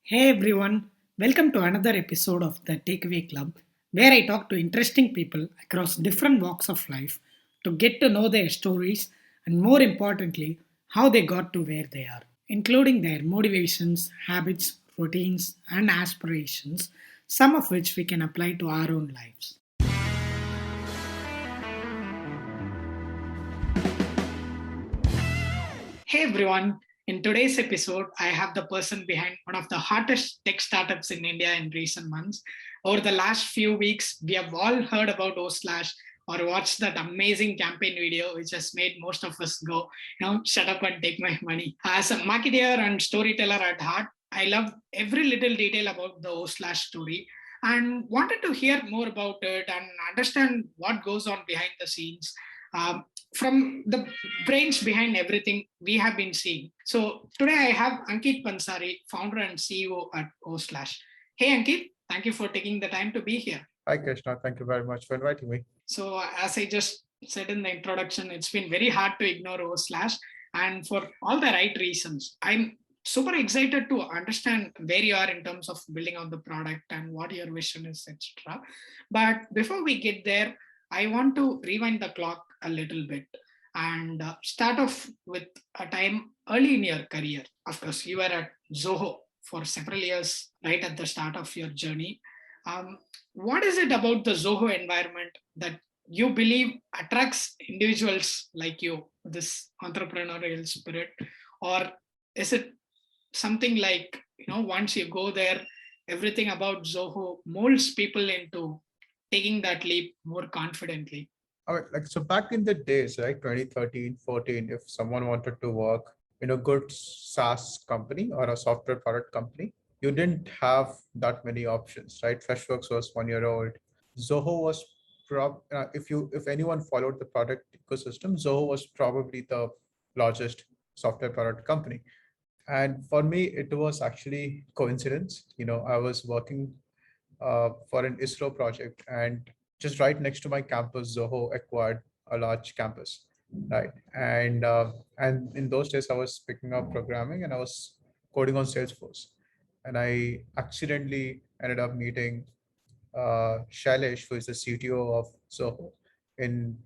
Hey everyone, welcome to another episode of the Takeaway Club, where I talk to interesting people across different walks of life to get to know their stories and, more importantly, how they got to where they are, including their motivations, habits, routines, and aspirations, some of which we can apply to our own lives. Hey everyone, in today's episode, I have the person behind one of the hottest tech startups in India in recent months. Over the last few weeks, we have all heard about OSlash or watched that amazing campaign video, which has made most of us go, shut up and take my money. As a marketer and storyteller at heart, I love every little detail about the OSlash story and wanted to hear more about it and understand what goes on behind the scenes. Um, from the brains behind everything we have been seeing. So today I have Ankit Pansari, founder and CEO at OSlash. Hey Ankit, thank you for taking the time to be here. Hi, Krishna. Thank you very much for inviting me. So as I just said in the introduction, it's been very hard to ignore OSlash and for all the right reasons. I'm super excited to understand where you are in terms of building out the product and what your vision is, etc. But before we get there, I want to rewind the clock a little bit and start off with a time early in your career. Of course, you were at Zoho for several years, right at the start of your journey. What is it about the Zoho environment that you believe attracts individuals like you, this entrepreneurial spirit? Or is it something like, once you go there, everything about Zoho molds people into taking that leap more confidently? All right, so back in the days, right, 2013, 14, if someone wanted to work in a good SaaS company or a software product company, you didn't have that many options, right? Freshworks was 1 year old. Zoho was if anyone followed the product ecosystem, Zoho was probably the largest software product company. And for me, it was actually coincidence. I was working for an ISRO project, and just right next to my campus, Zoho acquired a large campus, right? And in those days, I was picking up programming and I was coding on Salesforce, and I accidentally ended up meeting Shailesh, who is the CTO of Zoho, in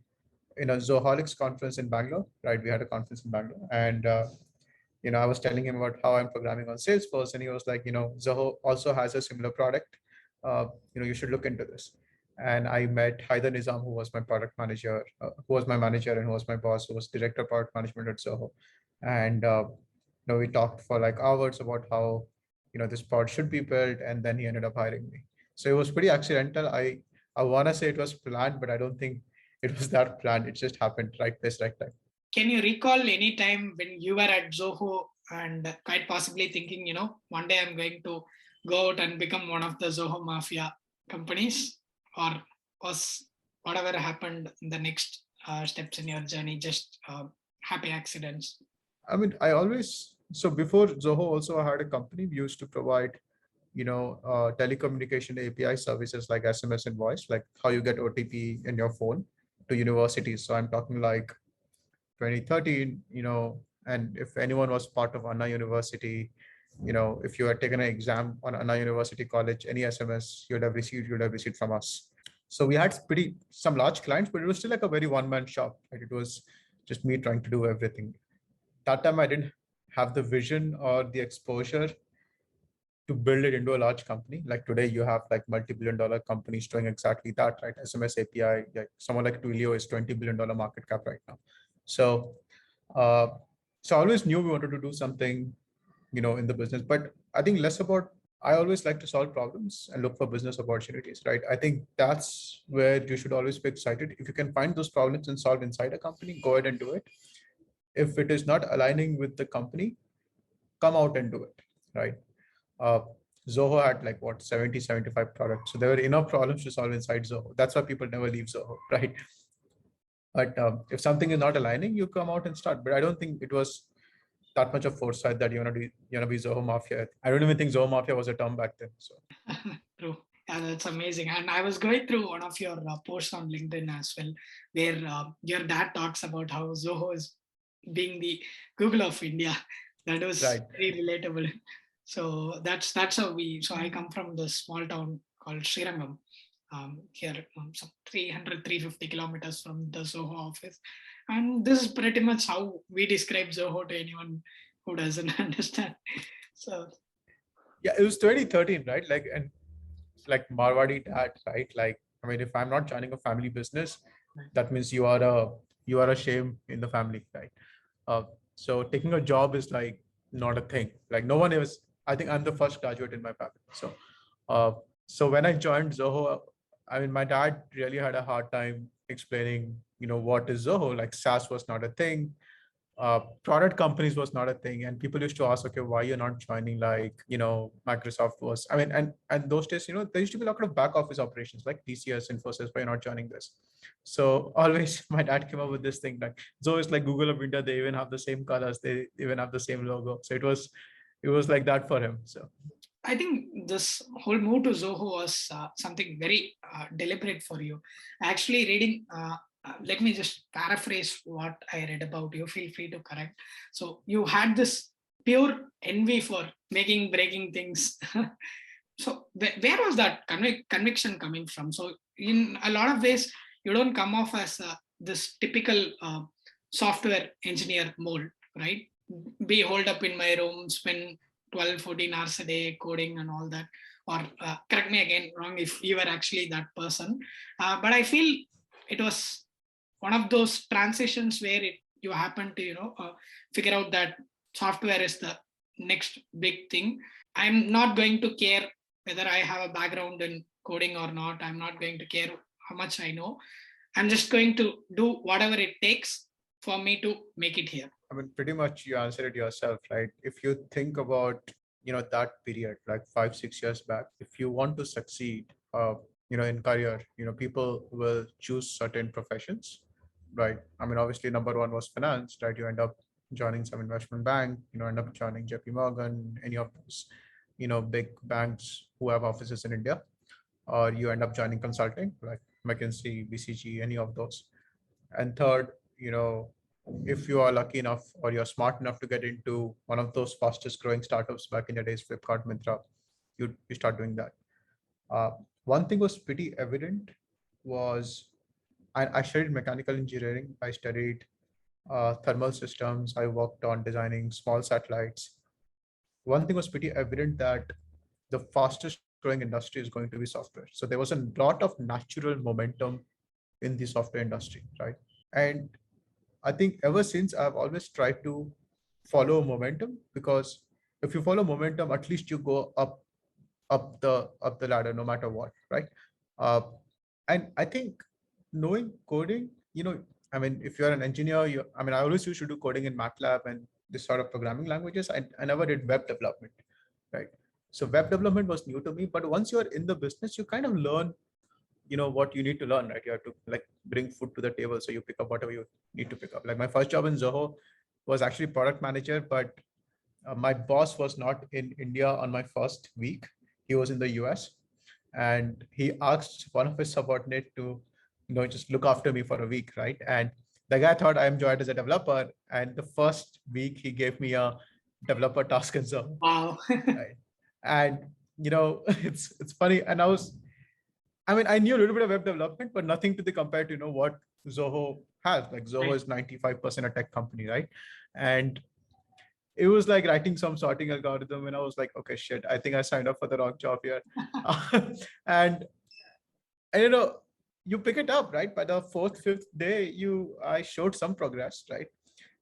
in a Zoholics conference in Bangalore, right? We had a conference in Bangalore, and I was telling him about how I'm programming on Salesforce, and he was like, Zoho also has a similar product. You should look into this. And I met Haider Nizam, who was my product manager, who was my manager, and who was my boss, who was director of product management at Zoho. And we talked for like hours about how this pod should be built, and then he ended up hiring me. So it was pretty accidental. I want to say it was planned, but I don't think it was that planned. It just happened right place, right time. Can you recall any time when you were at Zoho and quite possibly thinking, one day I'm going to go out and become one of the Zoho Mafia companies? Or was whatever happened in the next steps in your journey just happy accidents? I mean, so before Zoho also had a company. We used to provide, telecommunication API services like SMS and voice, like how you get OTP in your phone to universities. So I'm talking like 2013, and if anyone was part of Anna University, if you had taken an exam on Anna University College, any SMS you'd have received from us. So we had some large clients, but it was still like a very one-man shop. Like it was just me trying to do everything. That time I didn't have the vision or the exposure to build it into a large company. Like today, you have like multi-billion-dollar companies doing exactly that, right? SMS API, like someone like Twilio is $20 billion market cap right now. So, uh, so I always knew we wanted to do something, in the business. But I think less about. I always like to solve problems and look for business opportunities, right? I think that's where you should always be excited. If you can find those problems and solve inside a company, go ahead and do it. If it is not aligning with the company, come out and do it, right? uh, Zoho had like what 70, 75 products. So there were enough problems to solve inside Zoho. That's why people never leave Zoho, right? But if something is not aligning, you come out and start. But I don't think it was that much of foresight that you wanna be Zoho Mafia. I don't even think Zoho Mafia was a term back then. So True. Yeah, that's amazing. And I was going through one of your posts on LinkedIn as well, where your dad talks about how Zoho is being the Google of India. That was right. very relatable. So that's how we. So I come from this small town called Srirangam, here, some 350 kilometers from the Zoho office, and this is pretty much how we describe Zoho to anyone who doesn't understand. So Yeah, it was 2013, right? Like, and like Marwadi dad, right? Like, I mean, if I'm not joining a family business, that means you are a shame in the family, right? Uh, so taking a job is like not a thing. Like no one is. I think I'm the first graduate in my family. Uh, so when I joined Zoho, I mean, my dad really had a hard time explaining, what is Zoho. Like SaaS was not a thing. Product companies was not a thing, and people used to ask, okay, why you're not joining, like, Microsoft was. I mean, and those days, there used to be a lot of back office operations like TCS, Infosys, why you're not joining this. So always my dad came up with this thing like Zoho is like Google of India. They even have the same colors, they even have the same logo. So it was like that for him. So I think this whole move to Zoho was something very deliberate for you. Actually, reading, let me just paraphrase what I read about you. Feel free to correct. So, you had this pure envy for making, breaking things. So, where was that conviction coming from? So, in a lot of ways, you don't come off as this typical software engineer mold, right? Be holed up in my room, spend 12 14 hours a day coding and all that, or correct me again wrong if you were actually that person, but I feel it was one of those transitions where you happen to figure out that software is the next big thing. I'm not going to care whether I have a background in coding or not. I'm not going to care how much I know. I'm just going to do whatever it takes for me to make it here. I mean, pretty much you answered it yourself, right? If you think about, that period, like 5, 6 years back, if you want to succeed, in career, people will choose certain professions, right? I mean, obviously, number one was finance, right? You end up joining some investment bank, end up joining JP Morgan, any of those, big banks who have offices in India, or you end up joining consulting, like McKinsey, BCG, any of those. And third, if you are lucky enough or you're smart enough to get into one of those fastest growing startups back in the days, Flipkart, Myntra, you start doing that. Uh, One thing was pretty evident was I studied mechanical engineering. I studied thermal systems. I worked on designing small satellites. One thing was pretty evident that the fastest growing industry is going to be software. So there was a lot of natural momentum in the software industry, right? And I think ever since I've always tried to follow momentum, because if you follow momentum, at least you go up the ladder no matter what, right? Uh, and I think knowing coding, I mean, if you're an engineer, I mean, I always used to do coding in MATLAB and this sort of programming languages. I never did web development, right? So web development was new to me, but once you're in the business, you kind of learn, what you need to learn, right? You have to like bring food to the table, so you pick up whatever you need to pick up. Like my first job in Zoho was actually product manager, but my boss was not in India on my first week. He was in the US, and he asked one of his subordinate to, just look after me for a week, right? And the guy thought I joined as a developer, and the first week he gave me a developer task in Zoho, Wow. right? And it's funny, and I mean, I knew a little bit of web development, but nothing to the compared to, what Zoho has. Like Zoho is 95% a tech company, right? And it was like writing some sorting algorithm, and I was like, okay, shit, I think I signed up for the wrong job here. and and you pick it up, right? By the fourth, fifth day, I showed some progress, right?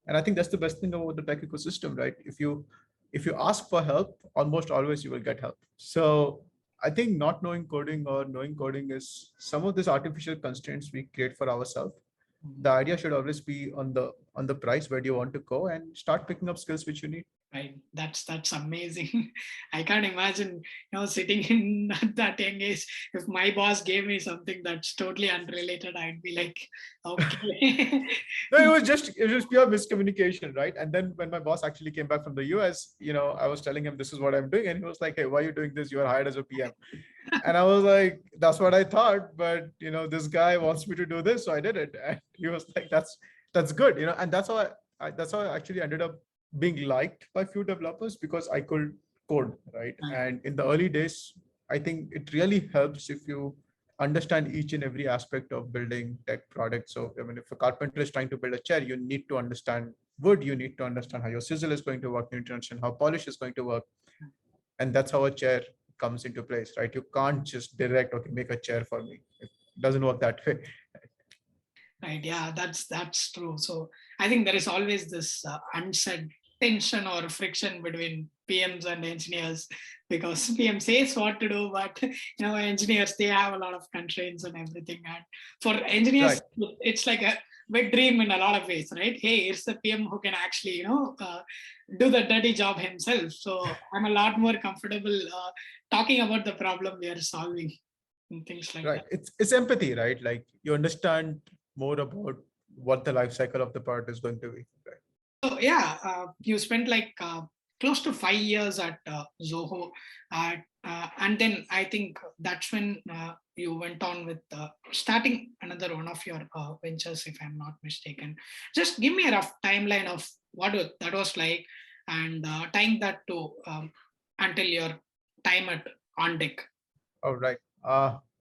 And I think that's the best thing about the tech ecosystem, right? If you ask for help, almost always you will get help. So I think not knowing coding or knowing coding is some of these artificial constraints we create for ourselves. The idea should always be on the price, where do you want to go, and start picking up skills which you need. Right, that's amazing. I can't imagine sitting in at that young age. If my boss gave me something that's totally unrelated, I'd be like, okay. No, it was pure miscommunication, right? And then when my boss actually came back from the US, I was telling him this is what I'm doing, and he was like, "Hey, why are you doing this? You are hired as a PM." And I was like, "That's what I thought, but this guy wants me to do this, so I did it." And he was like, "That's good," and that's how I actually ended up being liked by few developers, because I could code, right? Right. And in the early days, I think it really helps if you understand each and every aspect of building tech products. So, I mean, if a carpenter is trying to build a chair, you need to understand wood, you need to understand how your sizzle is going to work, you need to understand how polish is going to work. And that's how a chair comes into place, right? You can't just direct, okay, make a chair for me. It doesn't work that way. Right. Yeah, that's true. So I think there is always this unsaid tension or friction between PMs and engineers, because PM says what to do, but engineers, they have a lot of constraints and everything. And for engineers, Right. it's like a wet dream in a lot of ways, right? Hey, it's the PM who can actually do the dirty job himself. So I'm a lot more comfortable talking about the problem we are solving and things like Right. that. It's empathy, right? Like you understand more about what the life cycle of the product is going to be. Right. So yeah, you spent like close to 5 years at Zoho, and then I think that's when you went on with starting another one of your ventures, if I'm not mistaken. Just give me a rough timeline of that was like, and tying that to until your time at OnDeck. All right.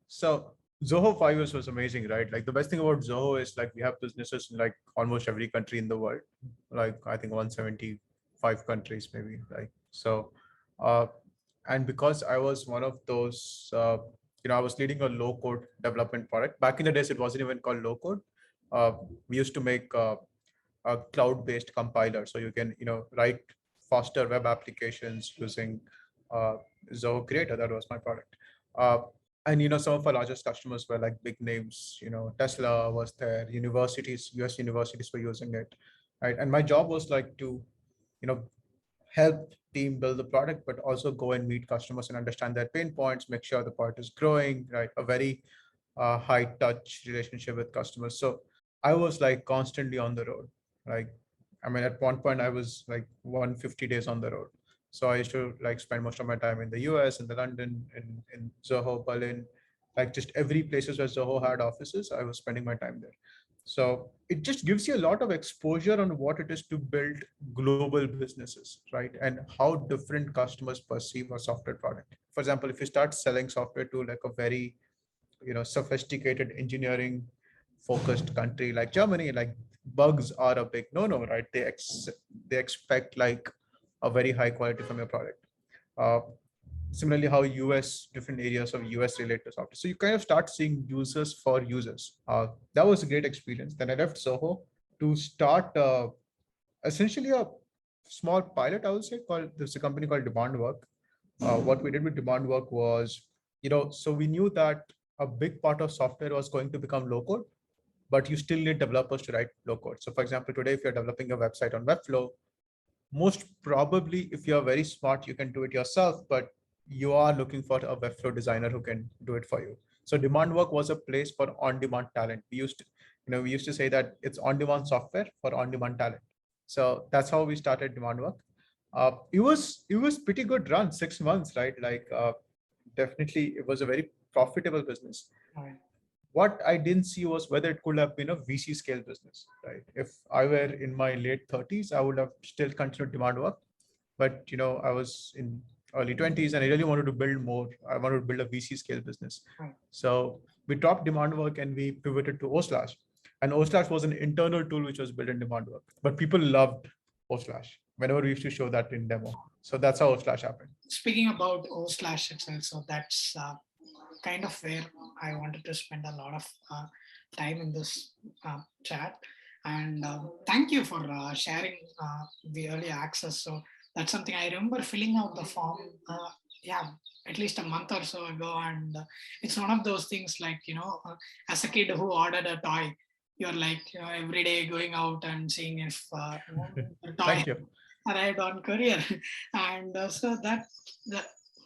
So Zoho 5 years was amazing, right? Like the best thing about Zoho is like we have businesses in like almost every country in the world, like I think 175 countries maybe. Like so, uh, and because I was one of those, I was leading a low code development product. Back in the days, it wasn't even called low code. We used to make a cloud-based compiler, so you can write faster web applications using uh, Zoho Creator. That was my product. Uh, and some of our largest customers were like big names. Tesla was there, universities, US universities were using it, right? And my job was like to you know help team build the product, but also go and meet customers and understand their pain points, make sure the product is growing, right? A very high touch relationship with customers. So I was like constantly on the road. Like, I mean, at one point I was like 150 days on the road. So I used to like spend most of my time in the US, in the London, in Zoho, Berlin, like just every places where Zoho had offices, I was spending my time there. So it just gives you a lot of exposure on what it is to build global businesses, right? And how different customers perceive a software product. For example, if you start selling software to like a very sophisticated engineering focused country like Germany, like bugs are a big no-no, right? They expect like a very high quality from your product. Uh, Similarly, how US different areas of US relate to software. So you kind of start seeing users for users. That was a great experience. Then I left Soho to start essentially a small pilot, I would say, called there's a company called Demand Work. What we did with Demand Work was, so we knew that a big part of software was going to become low code, but you still need developers to write low code. So for example, today, if you're developing a website on Webflow, most probably if you're very smart, you can do it yourself, but you are looking for a Webflow designer who can do it for you. So Demand Work was a place for on-demand talent. We used to say that it's on-demand software for on-demand talent. So that's how we started Demand Work. It was pretty good run, 6 months, right? Like definitely it was a very profitable business. Right. What I didn't see was whether it could have been a VC scale business, right? If I were in my late 30s, I would have still continued Demand Work. But I was in early 20s and I really wanted to build more. I wanted to build a VC scale business. Right. So we dropped Demand Work and we pivoted to OSlash. And OSlash was an internal tool which was built in Demand Work. But people loved OSlash whenever we used to show that in demo. So that's how OSlash happened. Speaking about OSlash itself, so that's kind of where I wanted to spend a lot of time in this chat. And thank you for sharing the early access. So that's something I remember filling out the form. Yeah, at least a month or so ago, and it's one of those things like as a kid who ordered a toy, you're like every day going out and seeing if the toy Thank you. arrived on courier, and that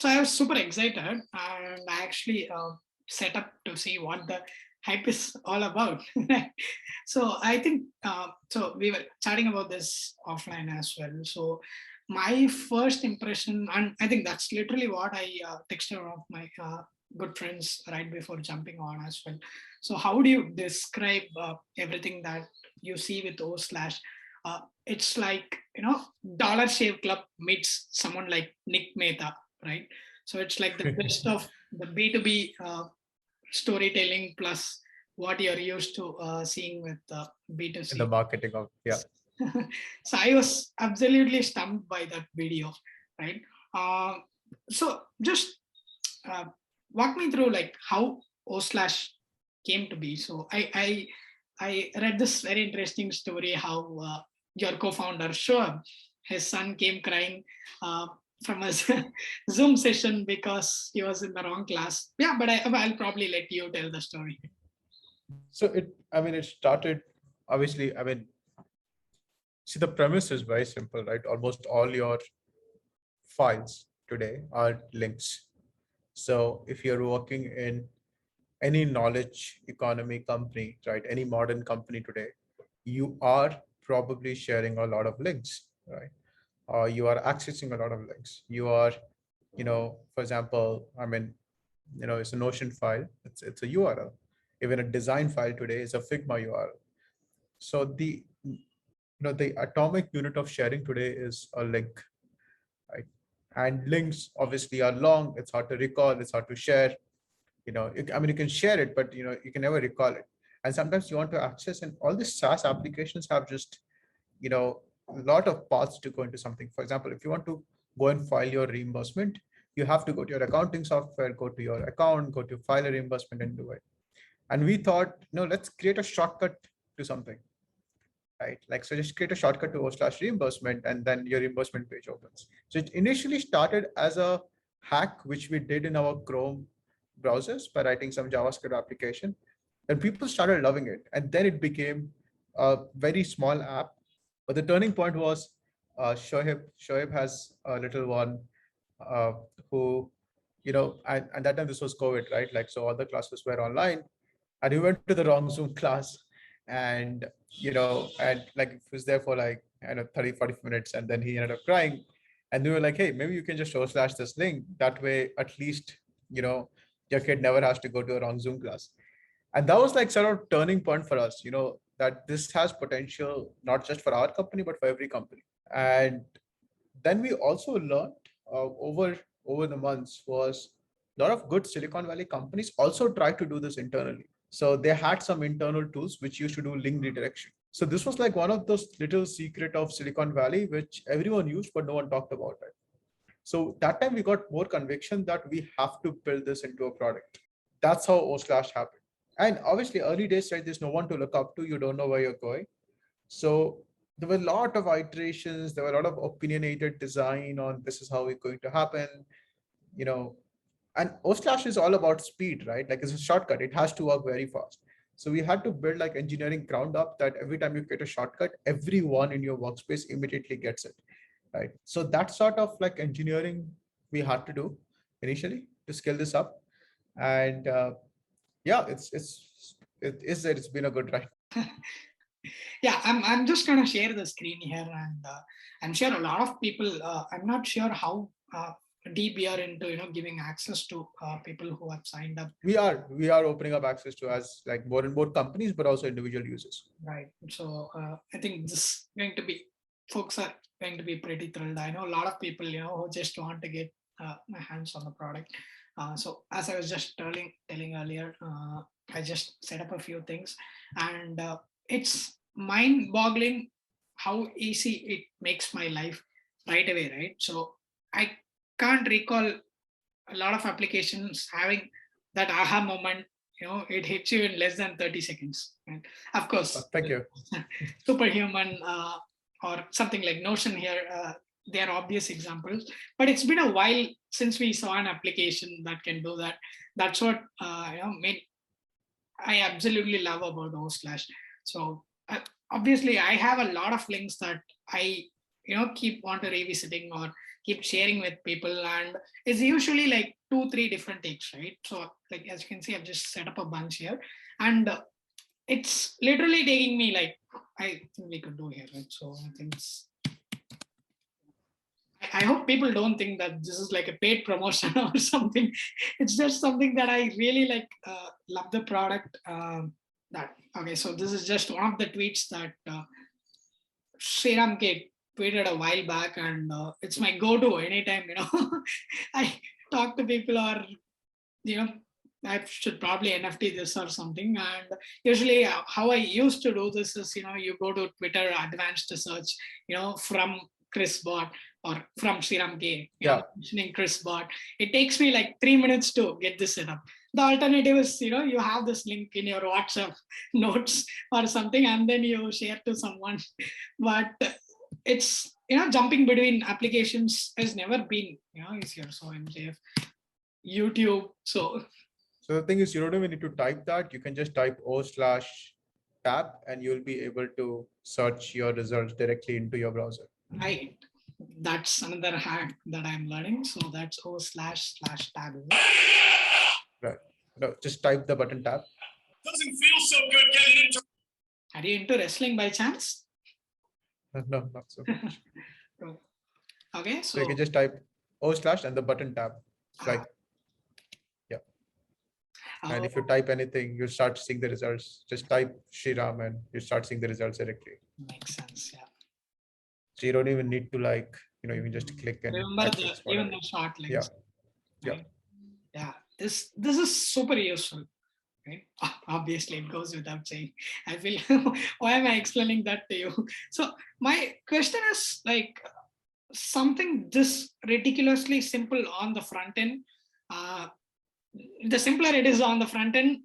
so I was super excited, and I actually set up to see what the hype is all about. So I think so we were chatting about this offline as well. So my first impression, and I think that's literally what I texted one of my good friends right before jumping on as well. So how do you describe everything that you see with OSlash? it's like, Dollar Shave Club meets someone like Nick Mehta, right? So it's like the best of the B2B storytelling plus what you're used to seeing with B2C. In the marketing of, yeah. So I was absolutely stumped by that video, right? So just walk me through like how OSlash came to be. So I read this very interesting story how your co-founder Shoaib, his son came crying from a Zoom session because he was in the wrong class. Yeah, but I'll probably let you tell the story. So it started, obviously, see, the premise is very simple, right? Almost all your files today are links. So if you're working in any knowledge economy company, right? Any modern company today, you are probably sharing a lot of links, right? You are accessing a lot of links. You are, for example, it's a Notion file. It's a URL. Even a design file today is a Figma URL. So the atomic unit of sharing today is a link, right? And links obviously are long. It's hard to recall. It's hard to share. You can share it, but you can never recall it. And sometimes you want to access, and all these SaaS applications have just a lot of paths to go into something. For example, if you want to go and file your reimbursement, you have to go to your accounting software, go to your account, go to file a reimbursement and do it. And we thought, let's create a shortcut to something, right? Like, so just create a shortcut to OSlash reimbursement, and then your reimbursement page opens. So it initially started as a hack, which we did in our Chrome browsers by writing some JavaScript application, and people started loving it. And then it became a very small app. But the turning point was Shoaib has a little one who, and that time this was COVID, right? Like, so all the classes were online, and he went to the wrong Zoom class, and and like it was there for like 30, 40 minutes, and then he ended up crying. And we were like, hey, maybe you can just slash this link. That way, at least, your kid never has to go to a wrong Zoom class. And that was like sort of turning point for us, that this has potential, not just for our company, but for every company. And then we also learned over the months was a lot of good Silicon Valley companies also tried to do this internally. So they had some internal tools which used to do link redirection. So this was like one of those little secret of Silicon Valley, which everyone used, but no one talked about it. So that time we got more conviction that we have to build this into a product. That's how OSlash happened. And obviously early days, right, there's no one to look up to. You don't know where you're going. So there were a lot of iterations. There were a lot of opinionated design on this is how it's going to happen, and OSlash is all about speed, right? Like, it's a shortcut. It has to work very fast. So we had to build like engineering ground up that every time you get a shortcut, everyone in your workspace immediately gets it, right? So that sort of like engineering we had to do initially to scale this up. And yeah, it's been a good ride. Yeah, I'm just gonna share the screen here, and I'm sure a lot of people. I'm not sure how deep we are into giving access to people who have signed up. We are opening up access to as like more and more companies, but also individual users. Right. So I think this going to be folks are going to be pretty thrilled. I know a lot of people who just want to get my hands on the product. So as I was just telling earlier, I just set up a few things, and it's mind-boggling how easy it makes my life right away, right? So I can't recall a lot of applications having that aha moment. It hits you in less than 30 seconds. And of course, thank you. Superhuman or something like Notion here, they are obvious examples. But it's been a while since we saw an application that can do that. That's what made I absolutely love about OSlash. So obviously, I have a lot of links that I keep want to revisiting or keep sharing with people, and it's usually like 2-3 different takes, right? So like as you can see, I've just set up a bunch here, and it's literally taking me like I think we could do here, right? So I think I hope people don't think that this is like a paid promotion or something. It's just something that I really like, love the product. Okay, so this is just one of the tweets that Sriram K tweeted a while back, and it's my go-to anytime, I talk to people, or I should probably NFT this or something. And usually how I used to do this is, you go to Twitter advanced search, from Chris Bot or from Sriram K, mentioning Chris Bot. It takes me like 3 minutes to get this set up. The alternative is, you have this link in your WhatsApp notes or something, and then you share to someone. But it's, jumping between applications has never been, easier. So MJF, YouTube. So the thing is, you don't even need to type that. You can just type OSlash tab and you'll be able to search your results directly into your browser. Right. That's another hack that I'm learning. So that's //tab. Right. No, just type the button tab. Doesn't feel so good getting into. Are you into wrestling by chance? No, not so much. Okay. So you can just type / and the button tab. Like, yeah. And if you type anything, you start seeing the results. Just type Sriram and you start seeing the results directly. Makes sense. Yeah. So you don't even need to you can just click and remember even the short links. Yeah. Right? Yeah. This is super useful. Right? Obviously, it goes without saying. I feel, why am I explaining that to you? So my question is like something this ridiculously simple on the front end. The simpler it is on the front end,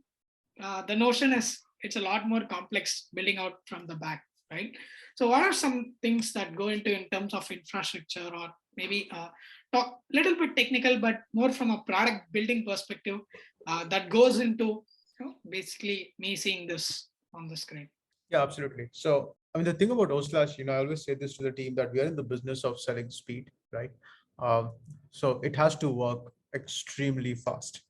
the notion is it's a lot more complex building out from the back, right? So what are some things that go into in terms of infrastructure, or maybe talk a little bit technical, but more from a product building perspective that goes into basically me seeing this on the screen? Yeah, absolutely. So, I mean, the thing about OSlash, I always say this to the team that we are in the business of selling speed, right? So it has to work extremely fast,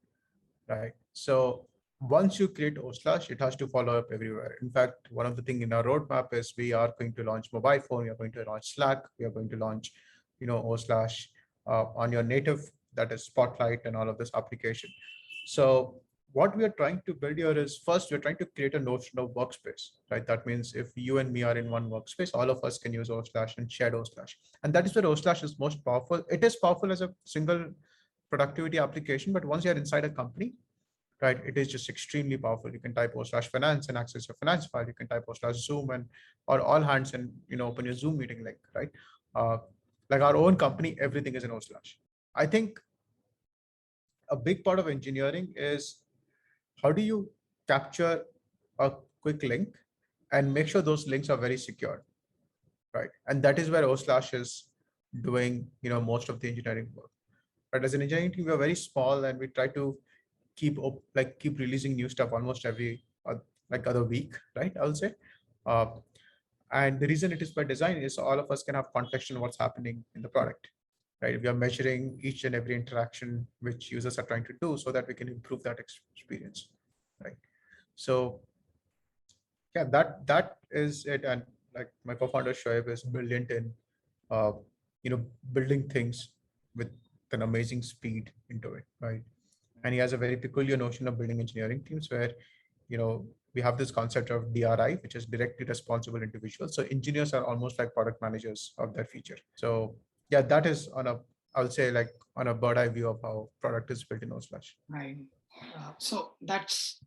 right? So once you create OSlash, it has to follow up everywhere. In fact, one of the things in our roadmap is we are going to launch mobile phone, we are going to launch Slack, we are going to launch, OSlash on your native, that is Spotlight and all of this application. So what we are trying to build here is, first, we're trying to create a notion of workspace, right? That means if you and me are in one workspace, all of us can use OSlash and share OSlash. And that is where OSlash is most powerful. It is powerful as a single productivity application, but once you're inside a company, right, it is just extremely powerful. You can type /finance and access your finance file. You can type /zoom and or all hands and open your Zoom meeting link, right? Like our own company, everything is in OSlash. I think a big part of engineering is how do you capture a quick link and make sure those links are very secure, right? And that is where OSlash is doing most of the engineering work. But as an engineering team, we are very small and we try to keep releasing new stuff almost every other week, right? I would say. And the reason it is by design is all of us can have context on what's happening in the product, right? We are measuring each and every interaction which users are trying to do so that we can improve that experience, right? So yeah, that is it. And like my co-founder Shoaib is brilliant in building things with an amazing speed into it, right? And he has a very peculiar notion of building engineering teams where we have this concept of DRI, which is directly responsible individuals. So engineers are almost like product managers of that feature. So yeah, that is I would say on a bird eye view of how product is built in OSlash. Right. So that's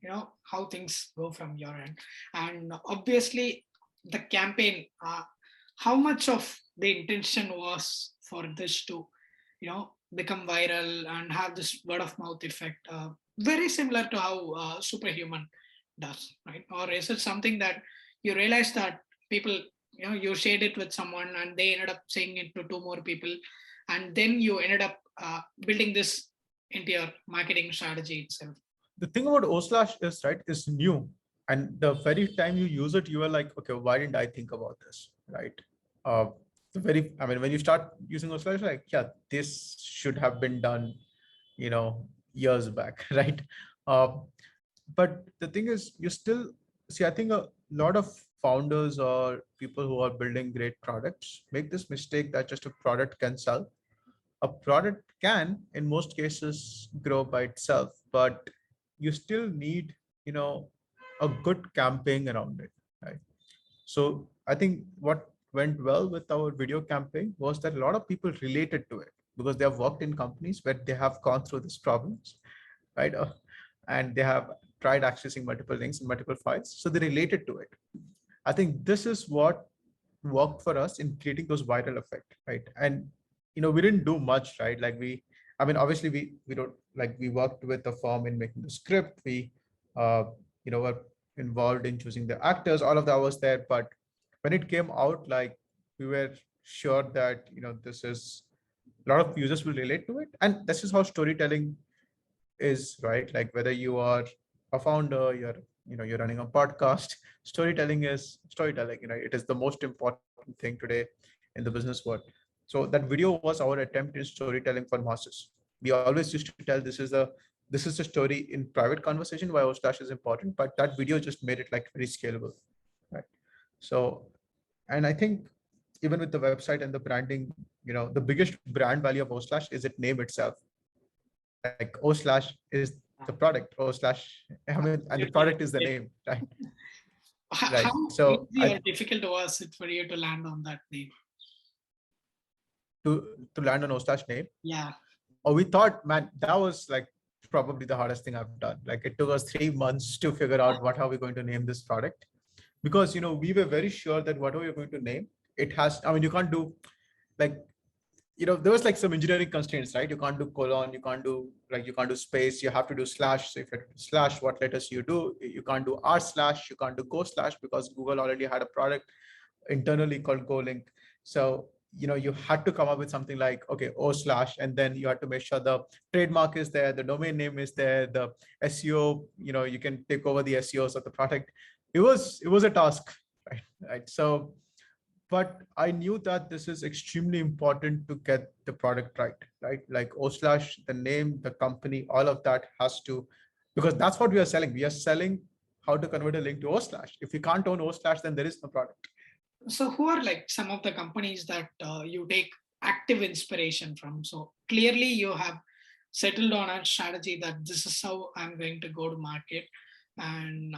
how things go from your end. And obviously the campaign, how much of the intention was for this to become viral and have this word of mouth effect, very similar to how Superhuman does, right? Or is it something that you realize that people, you shared it with someone and they ended up saying it to 2 more people, and then you ended up building this into your marketing strategy itself? The thing about OSlash is new. And the very time you use it, you are like, okay, why didn't I think about this, right? When you start using OSlash, like, yeah, this should have been done, years back, right? But the thing is, you still see, I think a lot of founders or people who are building great products make this mistake that just a product can sell. A product can, in most cases, grow by itself, but you still need, a good campaign around it, right? So I think what went well with our video campaign was that a lot of people related to it because they have worked in companies where they have gone through these problems, right? And they have tried accessing multiple links and multiple files. So they related to it. I think this is what worked for us in creating those viral effect, right? And we didn't do much, right? Like obviously we don't like we worked with a firm in making the script. We were involved in choosing the actors. All of that was there, but when it came out, like we were sure that this is a lot of users will relate to it, and this is how storytelling is, right? Like whether you are a founder, you're running a podcast, storytelling is storytelling. It is the most important thing today in the business world. So that video was our attempt in storytelling for masses. We always used to tell this is a story in private conversation why OSlash is important, but that video just made it like very scalable, right? So, and I think even with the website and the branding, the biggest brand value of OSlash is its name itself. Like OSlash is the product, OSlash, and the product is the name, right? Right. How So easy or difficult was it for you to land on that name? To land on OSlash name? Yeah. Oh, we thought, man, that was like probably the hardest thing I've done. Like it took us 3 months to figure out what are we going to name this product, because we were very sure that whatever you're going to name, it has. I mean, you can't do like there was like some engineering constraints, right? You can't do colon, you can't do space, you have to do slash. So if it slash, what letters you do? You can't do r/, you can't do go/ because Google already had a product internally called GoLink. So you had to come up with something like, okay, OSlash, and then you had to make sure the trademark is there, the domain name is there, the SEO, you can take over the SEOs of the product. It was a task, right? So, but I knew that this is extremely important to get the product right? Like OSlash, the name, the company, all of that has to, because that's what we are selling. We are selling how to convert a link to OSlash. If you can't own OSlash, then there is no product. So who are like some of the companies that you take active inspiration from? So clearly you have settled on a strategy that this is how I'm going to go to market. And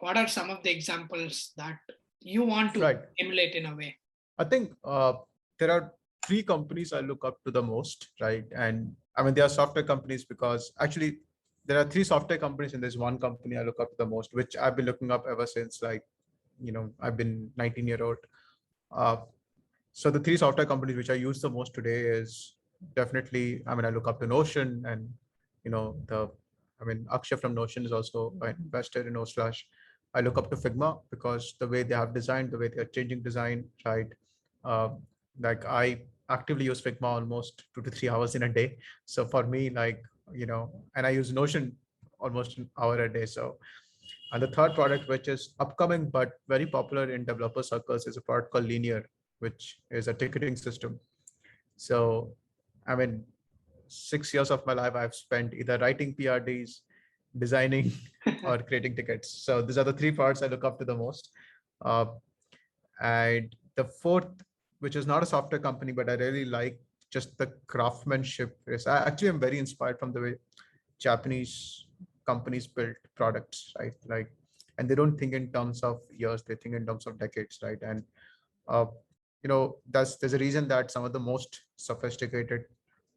what are some of the examples that you want to emulate in a way? I think there are 3 companies I look up to the most, right? And I mean, they are software companies because actually there are 3 software companies and there's one company I look up to the most, which I've been looking up ever since I've been 19-year-old. So the 3 software companies which I use the most today is definitely, I look up to Notion, and Akshay from Notion is also an investor in OSlash. I look up to Figma because the way they have designed, the way they are changing design, right? Like I actively use Figma almost 2 to 3 hours in a day. So for me, and I use Notion almost an hour a day. So, and the third product, which is upcoming but very popular in developer circles, is a product called Linear, which is a ticketing system. So, 6 years of my life I've spent either writing PRDs, designing, or creating tickets. So these are the 3 parts I look up to the most. And the fourth, which is not a software company, but I really like just the craftsmanship. I actually am very inspired from the way Japanese companies build products, right? Like, and they don't think in terms of years, they think in terms of decades, right? And there's a reason that some of the most sophisticated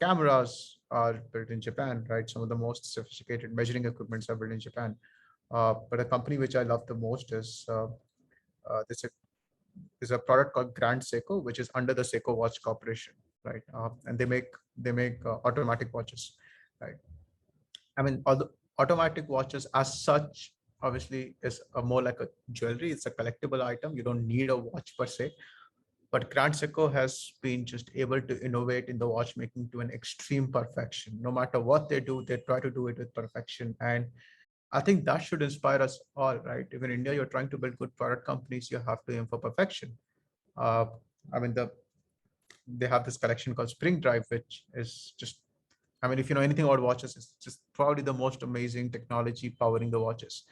cameras are built in Japan, right? Some of the most sophisticated measuring equipments are built in Japan. But a company which I love the most is there's a product called Grand Seiko, which is under the Seiko Watch Corporation, right? And they make automatic watches, right? All the automatic watches as such obviously is more like a jewelry. It's a collectible item. You don't need a watch per se. But Grand Seiko has been just able to innovate in the watchmaking to an extreme perfection. No matter what they do, they try to do it with perfection. And I think that should inspire us all, right? If in India you're trying to build good product companies, you have to aim for perfection. They have this collection called Spring Drive, which is just, if you know anything about watches, it's just probably the most amazing technology powering the watches.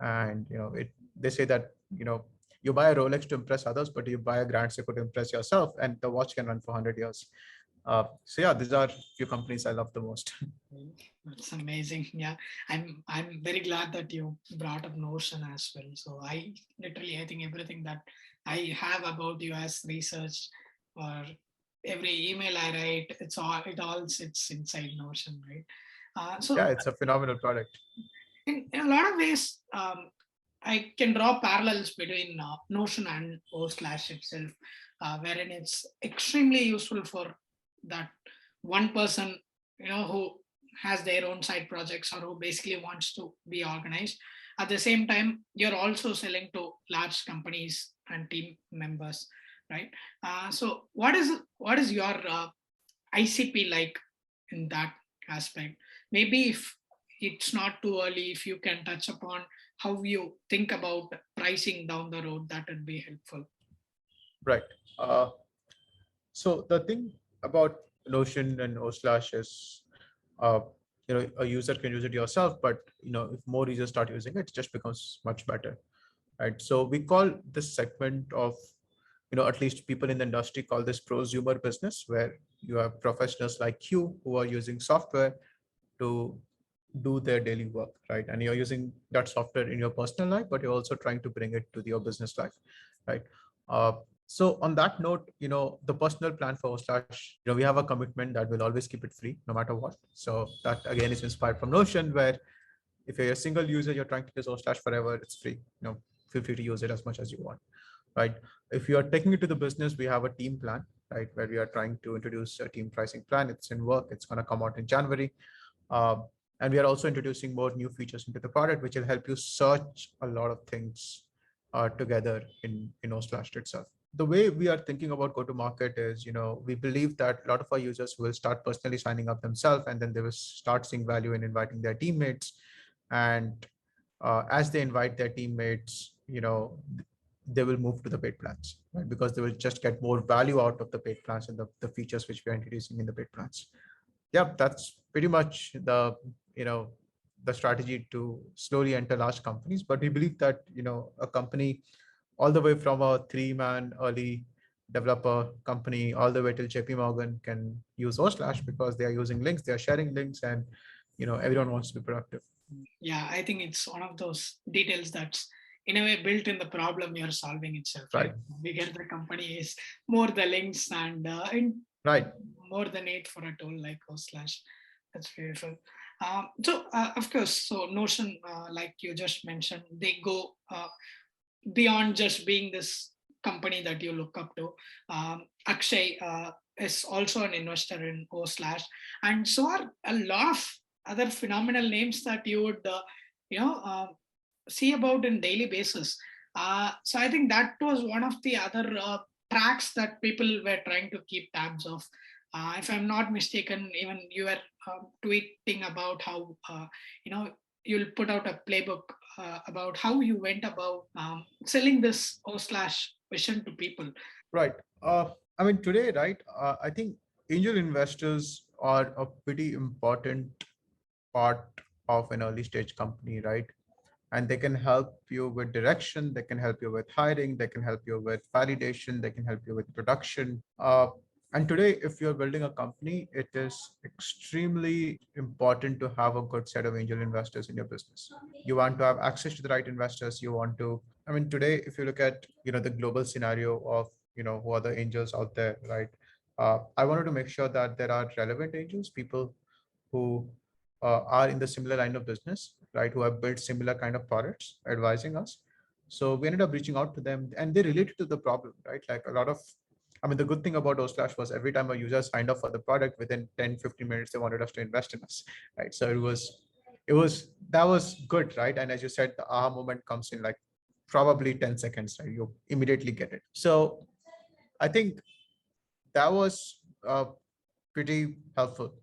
And they say that you buy a Rolex to impress others, but you buy a Grand Seiko to impress yourself, and the watch can run for 100 years. So yeah, these are few companies I love the most. That's amazing. Yeah, I'm very glad that you brought up Notion as well. So I think everything that I have about you as research, or every email I write, it all sits inside Notion, right? Yeah, So it's a phenomenal product. in a lot of ways, I can draw parallels between Notion and OSlash itself, wherein it's extremely useful for that one person, who has their own side projects or who basically wants to be organized. At the same time, you're also selling to large companies and team members, right? So what is your ICP like in that aspect? Maybe if it's not too early, if you can touch upon how you think about pricing down the road, that would be helpful. Right. Uh, so the thing about Notion and OSlash is, uh, a user can use it yourself, but if more users start using it, it just becomes much better, right? So we call this segment of, at least people in the industry call this prosumer business, where you have professionals like you who are using software to do their daily work, right? And you're using that software in your personal life, but you're also trying to bring it to your business life, right? Uh, so on that note, the personal plan for Slash, we have a commitment that we'll always keep it free no matter what. So that again is inspired from Notion, where if you're a single user, you're trying to use Slash forever, it's free. Feel free to use it as much as you want, right? If you are taking it to the business, we have a team plan, right? Where we are trying to introduce a team pricing plan. It's in work. It's going to come out in January. Uh, and we are also introducing more new features into the product, which will help you search a lot of things together in OSlash itself. The way we are thinking about go-to-market is, we believe that a lot of our users will start personally signing up themselves, and then they will start seeing value in inviting their teammates. And as they invite their teammates, they will move to the paid plans, right? Because they will just get more value out of the paid plans and the features which we are introducing in the paid plans. Yeah, that's pretty much the strategy to slowly enter large companies. But we believe that a company all the way from a 3-man early developer company all the way till JP Morgan can use OSlash, because they are using links, they are sharing links, and everyone wants to be productive. Yeah, I think it's one of those details that's in a way built in the problem you're solving itself, Right. Bigger the company is, more the links, and Right. more the need for a tool like OSlash. That's beautiful. Of course, so Notion, like you just mentioned, they go beyond just being this company that you look up to. Akshay is also an investor in OSlash, and so are a lot of other phenomenal names that you would, you know, uh, see about in daily basis. So I think that was one of the other tracks that people were trying to keep tabs of. If I'm not mistaken, even you were tweeting about how you'll put out a playbook about how you went about selling this OSlash vision to people. Right. I mean, today, right, I think angel investors are a pretty important part of an early stage company, right? And they can help you with direction, they can help you with hiring, they can help you with validation, they can help you with production. And today, if you're building a company, it is extremely important to have a good set of angel investors in your business. You want to have access to the right investors. You want to, I mean, today, if you look at, the global scenario of, who are the angels out there, right? I wanted to make sure that there are relevant angels, people who are in the similar line of business, right? Who have built similar kind of products, advising us. So we ended up reaching out to them, and they related to the problem, right? Like a lot of, I mean, the good thing about OSlash was every time a user signed up for the product, within 10, 15 minutes, they wanted us to invest in us, right? So that was good, right? And as you said, the aha moment comes in like probably 10 seconds, right? You immediately get it. So I think that was pretty helpful,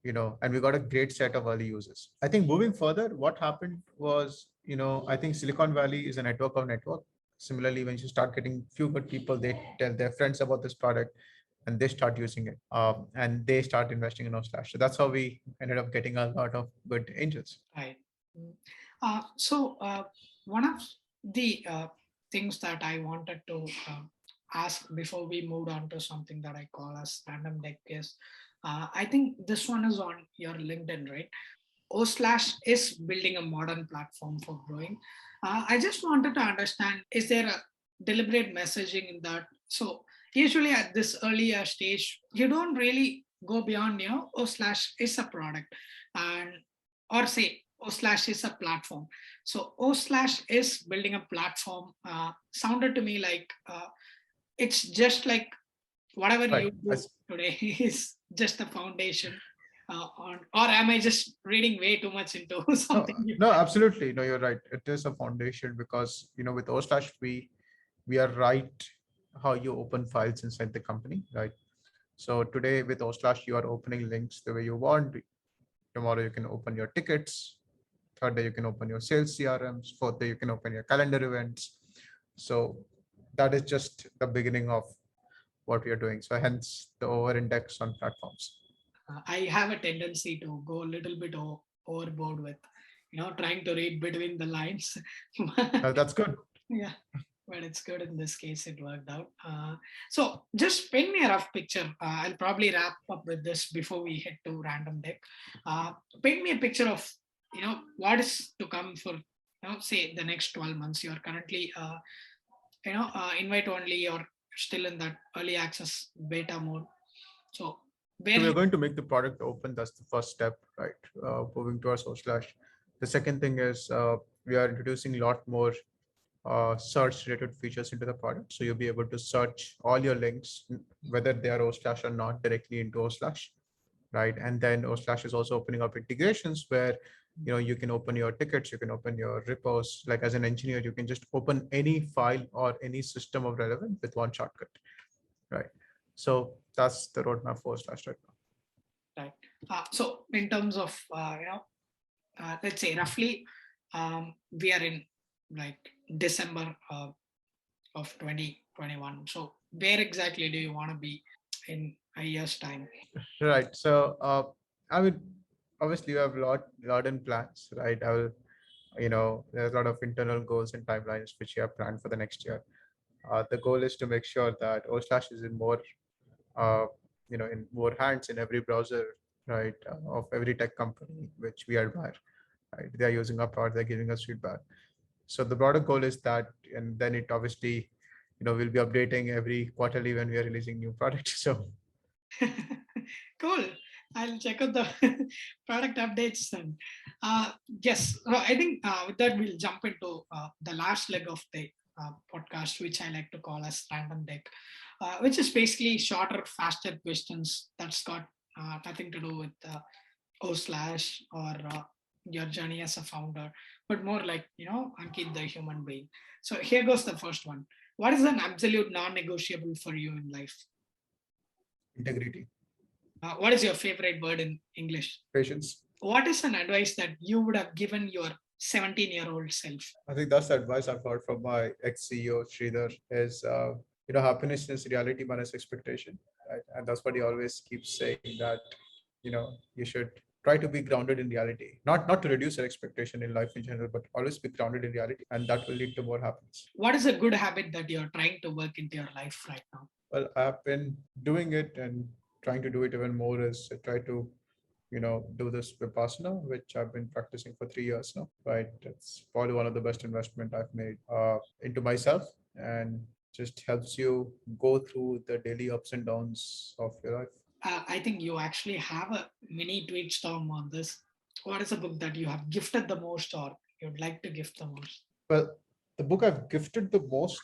and we got a great set of early users. I think moving further, what happened was, I think Silicon Valley is a network of network. Similarly, when you start getting few good people, they tell their friends about this product and they start using it, and they start investing in OSlash. So that's how we ended up getting a lot of good angels. Right. One of the things that I wanted to ask before we moved on to something that I call as random deck is, I think this one is on your LinkedIn, right? OSlash is building a modern platform for growing. I just wanted to understand, is there a deliberate messaging in that. So usually at this earlier stage, you don't really go beyond, OSlash is a product, and or say OSlash is a platform. So OSlash is building a platform. Sounded to me like it's just like whatever Right. you do today is just the foundation. Or am I just reading way too much into No, something? no, absolutely. No, you're right. It is a foundation because, with OSlash, we are right how you open files inside the company, right? So today with OSlash, you are opening links the way you want. Tomorrow you can open your tickets. Third day you can open your sales CRMs. Fourth day you can open your calendar events. So that is just the beginning of what we are doing. So hence the over index on platforms. I have a tendency to go a little bit overboard with, trying to read between the lines. That's good. Yeah, but it's good in this case. It worked out. So just paint me a rough picture. I'll probably wrap up with this before we head to random deck. Paint me a picture of, what is to come for, say the next 12 months. You are currently, invite only or still in that early access beta mode. So So we're going to make the product open. That's the first step, right? Moving towards OSlash. The second thing is we are introducing a lot more search related features into the product. So you'll be able to search all your links, whether they are OSlash or not, directly into OSlash, right? And then OSlash is also opening up integrations where you can open your tickets, you can open your repos. Like as an engineer, you can just open any file or any system of relevance with one shortcut, right? So that's the roadmap for OSlash right now. Right. So in terms of let's say roughly, we are in like December of 2021. So where exactly do you want to be in a year's time? Right. So I mean, obviously you have a lot in plans, right? There's a lot of internal goals and timelines which you have planned for the next year. The goal is to make sure that OSlash is in more, in more hands in every browser, right, of every tech company which we admire. Right, they are using our product, they're giving us feedback. So the broader goal is that, and then it obviously, we'll be updating every quarterly when we are releasing new products. So Cool. I'll check out the product updates then. Yes, I think with that we'll jump into the last leg of the podcast, which I like to call as random deck, which is basically shorter, faster questions that's got nothing to do with OSlash or your journey as a founder, but more like, Ankit, the human being. So here goes the first one. What is an absolute non-negotiable for you in life? integrity. What is your favorite word in English? Patience. What is an advice that you would have given your 17-year-old self? I think that's the advice I've heard from my ex-CEO, Sridhar, is, happiness is reality minus expectation. Right? And that's what he always keeps saying, that, you should try to be grounded in reality, not to reduce your expectation in life in general, but always be grounded in reality. And that will lead to more happiness. What is a good habit that you're trying to work into your life right now? Well, I've been doing it and trying to do it even more is I try to do this Vipassana, which I've been practicing for 3 years now, right? It's probably one of the best investment I've made into myself, and just helps you go through the daily ups and downs of your life. I think you actually have a mini tweet storm on this. What is a book that you have gifted the most or you'd like to gift the most? Well, the book I've gifted the most,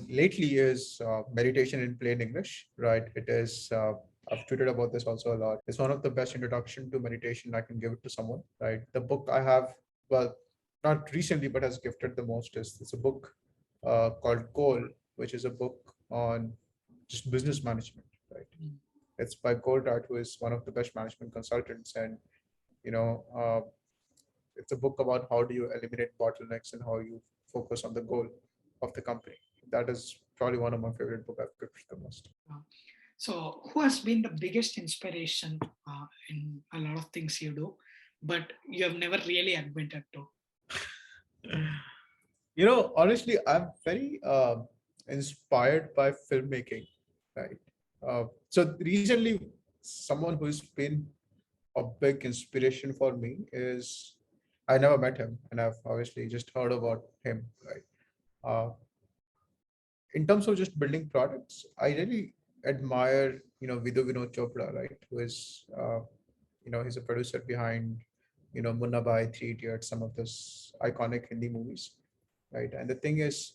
lately is Meditation in Plain English, right? It is, I've tweeted about this also a lot. It's one of the best introduction to meditation I can give it to someone, right? The book I have, well, not recently, but has gifted the most is it's a book called Cowell, which is a book on just business management, right? It's by Goldratt, who is one of the best management consultants. And, you know, uh, it's a book about how do you eliminate bottlenecks and how you focus on the goal of the company. That is probably one of my favorite books I've read the most. So, who has been the biggest inspiration in a lot of things you do, but you have never really admitted to? Honestly, I'm very inspired by filmmaking, right? So recently, someone who's been a big inspiration for me is, I never met him, and I've obviously just heard about him, right? Uh, in terms of just building products, I really admire, Vidhu Vinod Chopra, right? Who is, he's a producer behind, Munna Bhai, Three Idiots, some of those iconic Hindi movies, right? And the thing is,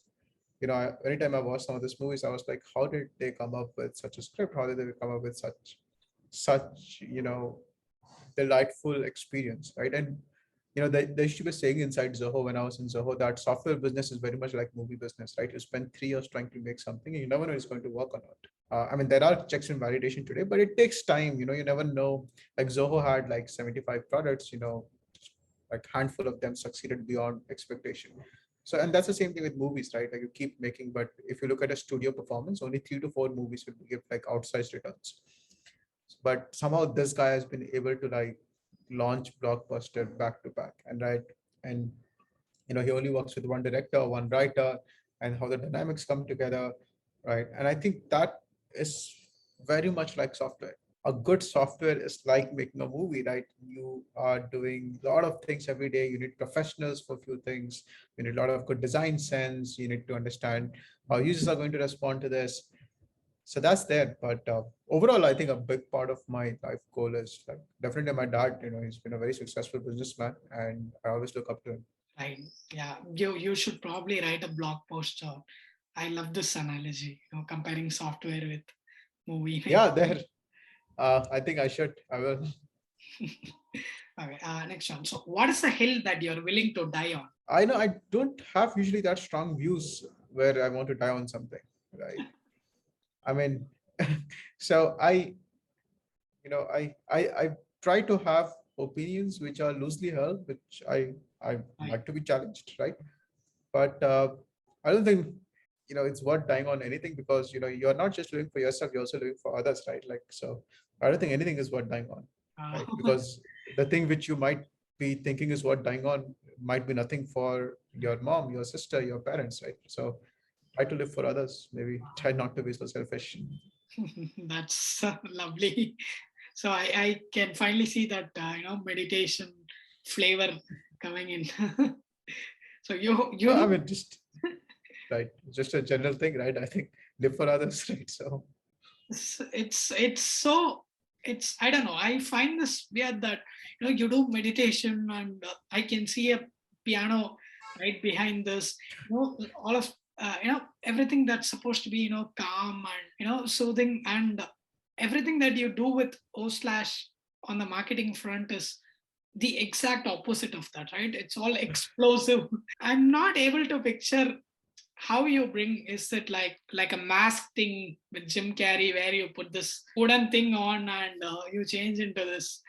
anytime I watch some of these movies, I was like, how did they come up with such a script? How did they come up with such, delightful experience, right? And they used to be saying inside Zoho when I was in Zoho that software business is very much like movie business, right? You spend 3 years trying to make something and you never know it's going to work or not. I mean, there are checks and validation today, but it takes time. You never know. Like Zoho had like 75 products. Like handful of them succeeded beyond expectation. So, and that's the same thing with movies, right? Like you keep making, but if you look at a studio performance, only 3 to 4 movies will give like outsized returns. But somehow this guy has been able to like launch blockbuster back to back and right. And he only works with one director, one writer, and how the dynamics come together, right? And I think that is very much like software. A good software is like making a movie, right? You are doing a lot of things every day. You need professionals for a few things. You need a lot of good design sense. You need to understand how users are going to respond to this. So that's there. But overall, I think a big part of my life goal is like definitely my dad. He's been a very successful businessman, and I always look up to him. Right. Yeah. You should probably write a blog post. I love this analogy, comparing software with movie. Yeah, there. I think I should. I will. Okay. Next one. So, what is the hill that you're willing to die on? I know I don't have usually that strong views where I want to die on something, right? I mean, so I try to have opinions which are loosely held, which I like to be challenged, right? But I don't think it's worth dying on anything because you're not just living for yourself, you're also living for others, right? Like so, I don't think anything is worth dying on, right? Because the thing which you might be thinking is worth dying on might be nothing for your mom, your sister, your parents, right? So try to live for others. Maybe try not to be so selfish. That's lovely. So I can finally see that meditation flavor coming in. So you I mean, just right, just a general thing, right? I think live for others, right? So it's I don't know. I find this weird that you do meditation and I can see a piano right behind this. All of everything that's supposed to be calm and soothing, and everything that you do with OSlash on the marketing front is the exact opposite of that, right? It's all explosive. I'm not able to picture how you bring. Is it like a mask thing with Jim Carrey where you put this wooden thing on and you change into this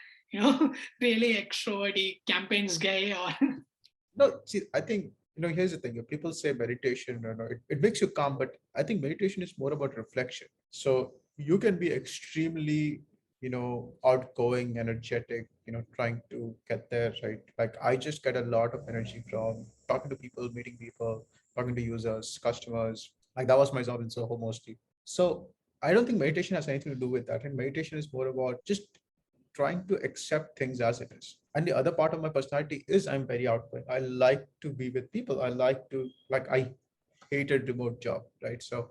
really extroverted campaigns guy? Or no, see, I think here's the thing. People say meditation, it makes you calm, but I think meditation is more about reflection. So you can be extremely outgoing, energetic, trying to get there, right? Like I just get a lot of energy from talking to people, meeting people, talking to users, customers. Like that was my job in Soho mostly. So I don't think meditation has anything to do with that. And meditation is more about just trying to accept things as it is. And the other part of my personality is I'm very outgoing. I like to be with people. I hate a remote job, right? So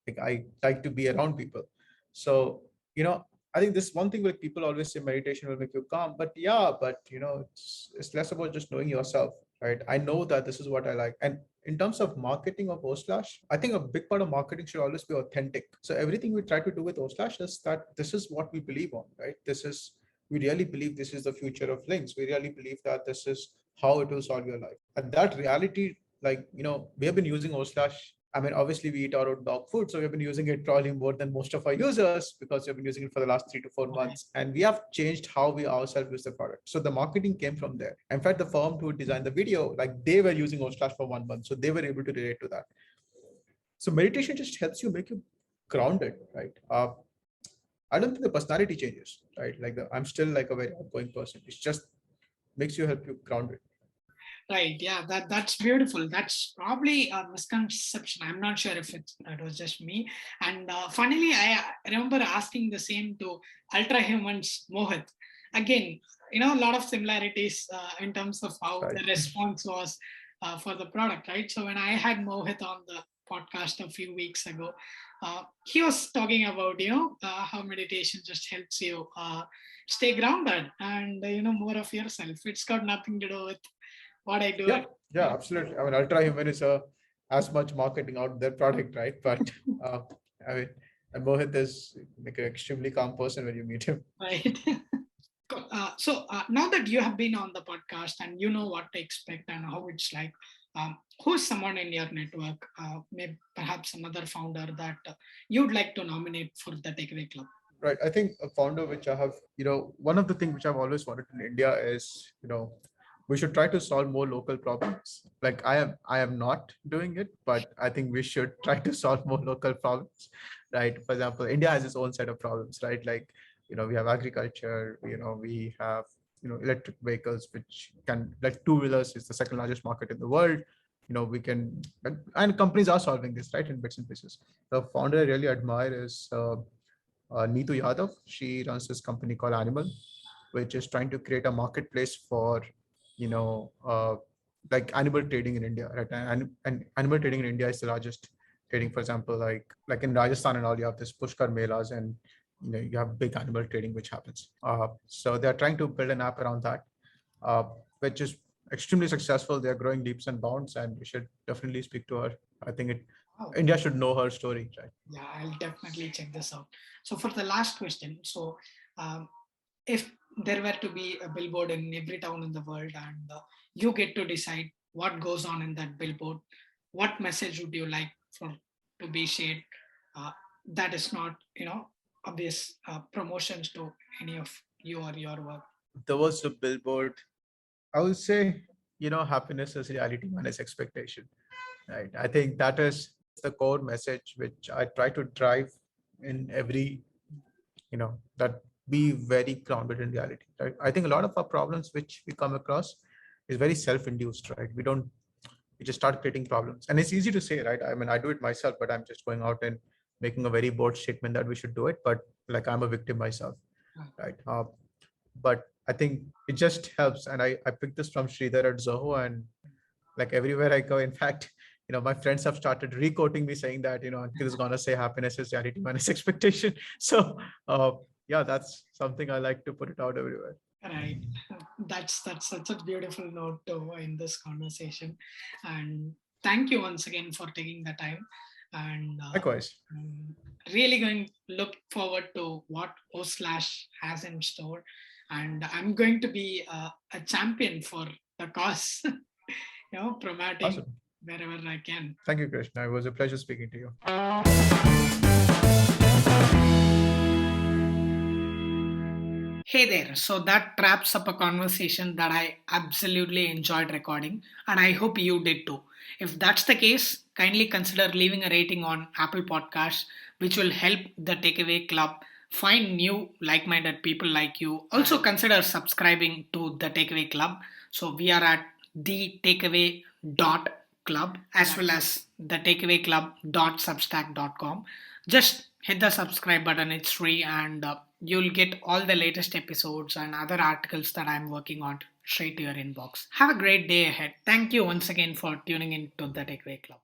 like I like to be around people. So, I think this one thing where people always say meditation will make you calm, but yeah, but it's less about just knowing yourself, right? I know that this is what I like. And in terms of marketing of OSlash, I think a big part of marketing should always be authentic. So everything we try to do with OSlash is that this is what we believe on, right? We really believe this is the future of links. We really believe that this is how it will solve your life. And that reality, like, we have been using OSlash. I mean, obviously we eat our own dog food. So we've been using it probably more than most of our users because we've been using it for the last 3 to 4 months. And we have changed how we ourselves use the product. So the marketing came from there. In fact, the firm who designed the video, like they were using OSlash for 1 month. So they were able to relate to that. So meditation just helps you make you grounded, right? I don't think the personality changes, right? I'm still like a very outgoing person. It's just makes you help you grounded. right, yeah, that's beautiful. That's probably a misconception. I'm not sure if that was just me. And funnily, I remember asking the same to Ultra Humans Mohit. Again, a lot of similarities in terms of how Right. the response was for the product, right? So when I had Mohit on the podcast a few weeks ago. He was talking about, how meditation just helps you stay grounded and, more of yourself. It's got nothing to do with what I do. Yeah, absolutely. I mean, Ultra Human is as much marketing out their product, right? But I mean, and Mohit is like an extremely calm person when you meet him. Right. Cool. So now that you have been on the podcast and you know what to expect and how it's like, who's someone in your network, maybe perhaps another founder that you'd like to nominate for the Takeaway Club? Right. I think a founder which I have, one of the things which I've always wanted in India is, we should try to solve more local problems. Like I am not doing it, but I think we should try to solve more local problems, right? For example, India has its own set of problems, right? Like, we have agriculture, we have, electric vehicles, which can, like two-wheelers is the second largest market in the world. We can, and companies are solving this, right, in bits and pieces. The founder I really admire is Neetu Yadav. She runs this company called Animal, which is trying to create a marketplace for, like animal trading in India, right? And animal trading in India is the largest trading. For example, like in Rajasthan and all, you have this Pushkar Melas, and you have big animal trading which happens. So they're trying to build an app around that, which is extremely successful. They're growing leaps and bounds, and we should definitely speak to her. I think India should know her story, right? Yeah, I'll definitely check this out. So for the last question, so if there were to be a billboard in every town in the world and you get to decide what goes on in that billboard, what message would you like for to be shared that is not, obvious promotions to any of you or your work? There was a billboard. I would say, happiness is reality minus expectation, right? I think that is the core message which I try to drive in every, that be very grounded in reality, right? I think a lot of our problems which we come across is very self-induced, right? We just start creating problems, and it's easy to say, right? I mean, I do it myself, but I'm just going out and making a very bold statement that we should do it, but like I'm a victim myself, right? But I think it just helps, and I picked this from Sridhar at Zoho, and like everywhere I go, in fact, my friends have started re-quoting me saying that, Ankit is gonna say happiness is reality minus expectation. So yeah, that's something I like to put it out everywhere. Right. That's such a beautiful note to in this conversation. And thank you once again for taking the time. And Likewise. really going to look forward to what OSlash has in store. And I'm going to be a champion for the cause, promoting Awesome. wherever I can. Thank you, Krishna. It was a pleasure speaking to you. Hey there, so that wraps up a conversation that I absolutely enjoyed recording, and I hope you did too. If that's the case, kindly consider leaving a rating on Apple Podcasts, which will help the Takeaway Club find new like minded people like you. Also, consider subscribing to the Takeaway Club. So, we are at thetakeaway.club as well as thetakeawayclub.substack.com. Just hit the subscribe button, it's free, and you'll get all the latest episodes and other articles that I'm working on straight to your inbox. Have a great day ahead. Thank you once again for tuning in to the Takeaway Club.